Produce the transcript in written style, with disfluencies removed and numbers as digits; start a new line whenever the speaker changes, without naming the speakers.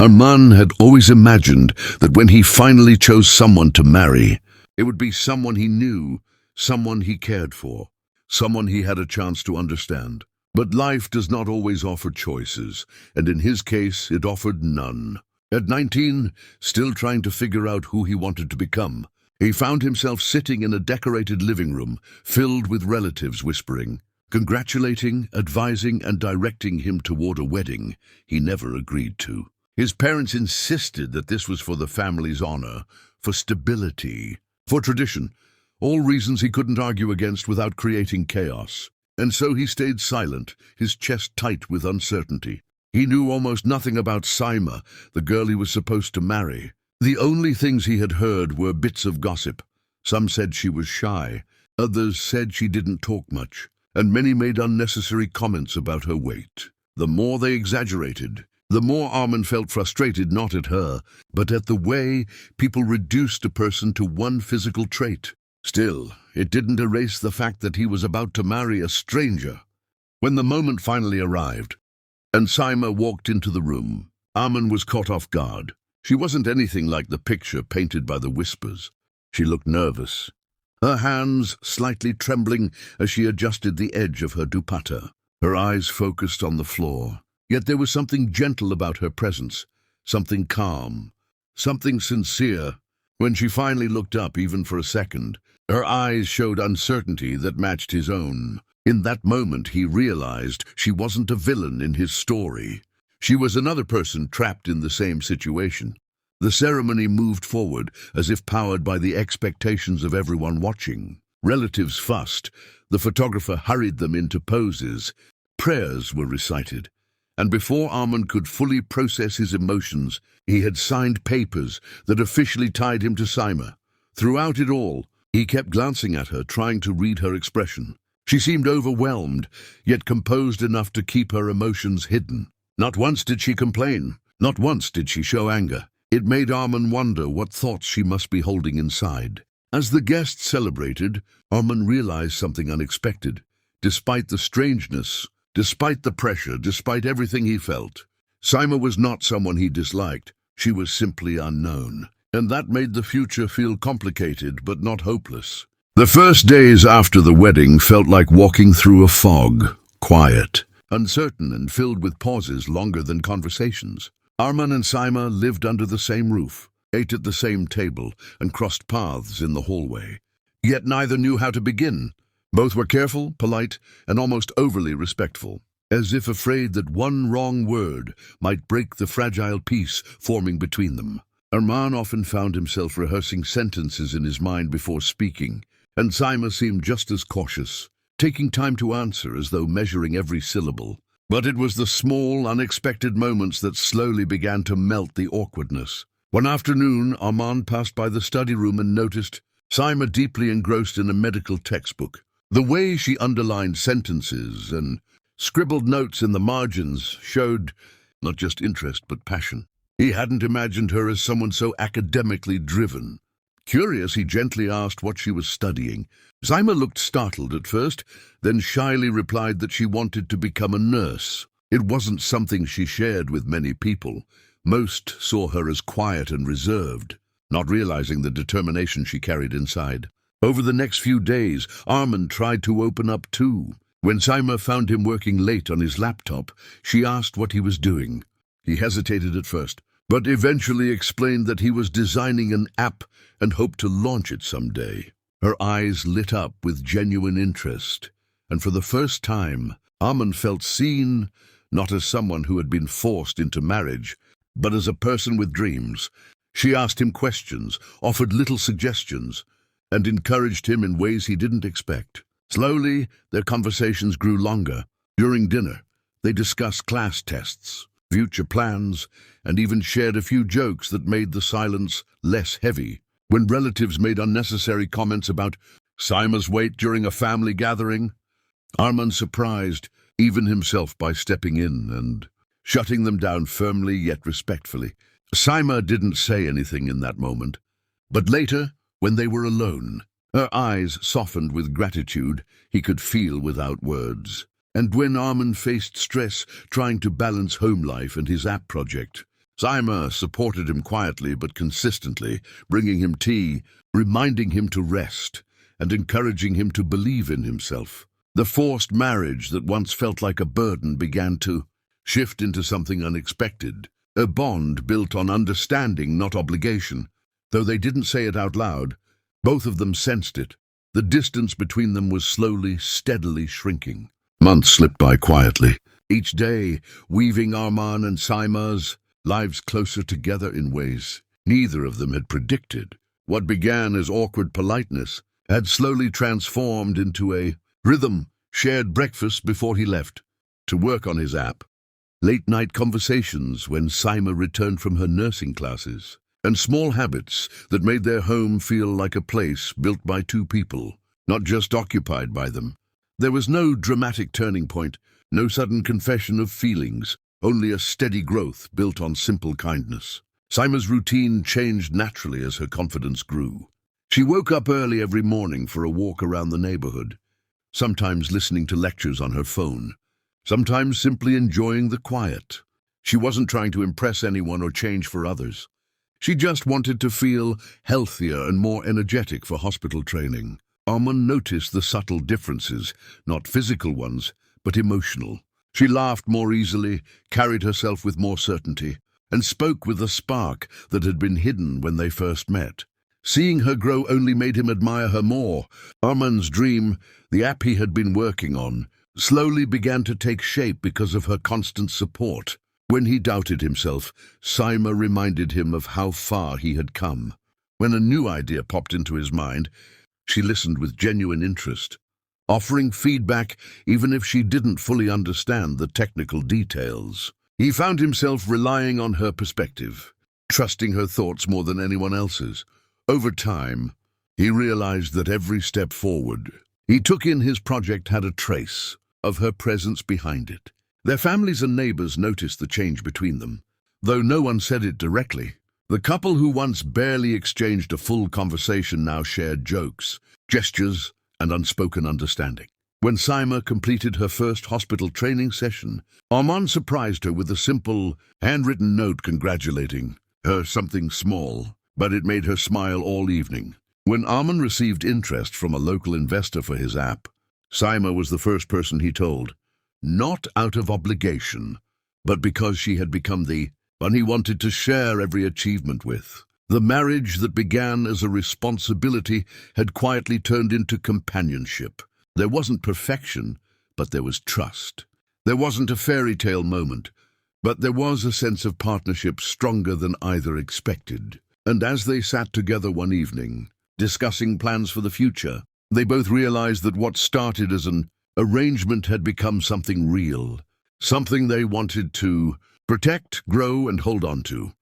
Arman had always imagined that when he finally chose someone to marry, it would be someone he knew, someone he cared for, someone he had a chance to understand. But life does not always offer choices, and in his case, it offered none. At 19, still trying to figure out who he wanted to become, he found himself sitting in a decorated living room filled with relatives whispering, congratulating, advising, and directing him toward a wedding he never agreed to. His parents insisted that this was for the family's honor, for stability, for tradition, all reasons he couldn't argue against without creating chaos. And so he stayed silent, his chest tight with uncertainty. He knew almost nothing about Saima, the girl he was supposed to marry. The only things he had heard were bits of gossip. Some said she was shy, others said she didn't talk much, and many made unnecessary comments about her weight. The more they exaggerated, the more Arman felt frustrated not at her, but at the way people reduced a person to one physical trait. Still, it didn't erase the fact that he was about to marry a stranger. When the moment finally arrived, and Saima walked into the room, Arman was caught off guard. She wasn't anything like the picture painted by the whispers. She looked nervous, her hands slightly trembling as she adjusted the edge of her dupatta. Her eyes focused on the floor. Yet there was something gentle about her presence, something calm, something sincere. When she finally looked up, even for a second, her eyes showed uncertainty that matched his own. In that moment, he realized she wasn't a villain in his story. She was another person trapped in the same situation. The ceremony moved forward, as if powered by the expectations of everyone watching. Relatives fussed. The photographer hurried them into poses. Prayers were recited. And before Arman could fully process his emotions, he had signed papers that officially tied him to Saima. Throughout it all, he kept glancing at her, trying to read her expression. She seemed overwhelmed, yet composed enough to keep her emotions hidden. Not once did she complain. Not once did she show anger. It made Arman wonder what thoughts she must be holding inside. As the guests celebrated, Arman realized something unexpected. Despite the strangeness, despite the pressure, despite everything he felt, Saima was not someone he disliked. She was simply unknown. And that made the future feel complicated but not hopeless. The first days after the wedding felt like walking through a fog, quiet, uncertain, and filled with pauses longer than conversations. Arman and Saima lived under the same roof, ate at the same table, and crossed paths in the hallway. Yet neither knew how to begin. Both were careful, polite, and almost overly respectful, as if afraid that one wrong word might break the fragile peace forming between them. Arman often found himself rehearsing sentences in his mind before speaking, and Saima seemed just as cautious, taking time to answer as though measuring every syllable. But it was the small, unexpected moments that slowly began to melt the awkwardness. One afternoon, Arman passed by the study room and noticed Saima deeply engrossed in a medical textbook. The way she underlined sentences and scribbled notes in the margins showed not just interest but passion. He hadn't imagined her as someone so academically driven. Curious, he gently asked what she was studying. Saima looked startled at first, then shyly replied that she wanted to become a nurse. It wasn't something she shared with many people. Most saw her as quiet and reserved, not realizing the determination she carried inside. Over the next few days, Arman tried to open up too. When Saima found him working late on his laptop, she asked what he was doing. He hesitated at first, but eventually explained that he was designing an app and hoped to launch it someday. Her eyes lit up with genuine interest, and for the first time, Arman felt seen, not as someone who had been forced into marriage, but as a person with dreams. She asked him questions, offered little suggestions, and encouraged him in ways he didn't expect. Slowly, their conversations grew longer. During dinner, they discussed class tests, future plans, and even shared a few jokes that made the silence less heavy. When relatives made unnecessary comments about Saima's weight during a family gathering, Arman surprised even himself by stepping in and shutting them down firmly yet respectfully. Saima didn't say anything in that moment, but later, when they were alone, her eyes softened with gratitude he could feel without words. And when Arman faced stress trying to balance home life and his app project, Saima supported him quietly but consistently, bringing him tea, reminding him to rest, and encouraging him to believe in himself. The forced marriage that once felt like a burden began to shift into something unexpected, a bond built on understanding, not obligation. Though they didn't say it out loud, both of them sensed it. The distance between them was slowly, steadily shrinking. Months slipped by quietly, each day weaving Arman and Saima's lives closer together in ways neither of them had predicted. What began as awkward politeness had slowly transformed into a rhythm, shared breakfast before he left to work on his app, late-night conversations when Saima returned from her nursing classes, and small habits that made their home feel like a place built by two people, not just occupied by them. There was no dramatic turning point, no sudden confession of feelings, only a steady growth built on simple kindness. Saima's routine changed naturally as her confidence grew. She woke up early every morning for a walk around the neighborhood, sometimes listening to lectures on her phone, sometimes simply enjoying the quiet. She wasn't trying to impress anyone or change for others. She just wanted to feel healthier and more energetic for hospital training. Arman noticed the subtle differences, not physical ones, but emotional. She laughed more easily, carried herself with more certainty, and spoke with a spark that had been hidden when they first met. Seeing her grow only made him admire her more. Arman's dream, the app he had been working on, slowly began to take shape because of her constant support. When he doubted himself, Saima reminded him of how far he had come. When a new idea popped into his mind, she listened with genuine interest, offering feedback even if she didn't fully understand the technical details. He found himself relying on her perspective, trusting her thoughts more than anyone else's. Over time, he realized that every step forward he took in his project had a trace of her presence behind it. Their families and neighbors noticed the change between them. Though no one said it directly, the couple who once barely exchanged a full conversation now shared jokes, gestures, and unspoken understanding. When Saima completed her first hospital training session, Arman surprised her with a simple, handwritten note congratulating her, something small, but it made her smile all evening. When Arman received interest from a local investor for his app, Saima was the first person he told, not out of obligation, but because she had become the one he wanted to share every achievement with. The marriage that began as a responsibility had quietly turned into companionship. There wasn't perfection, but there was trust. There wasn't a fairy tale moment, but there was a sense of partnership stronger than either expected. And as they sat together one evening, discussing plans for the future, they both realized that what started as an arrangement had become something real, something they wanted to protect, grow, and hold on to.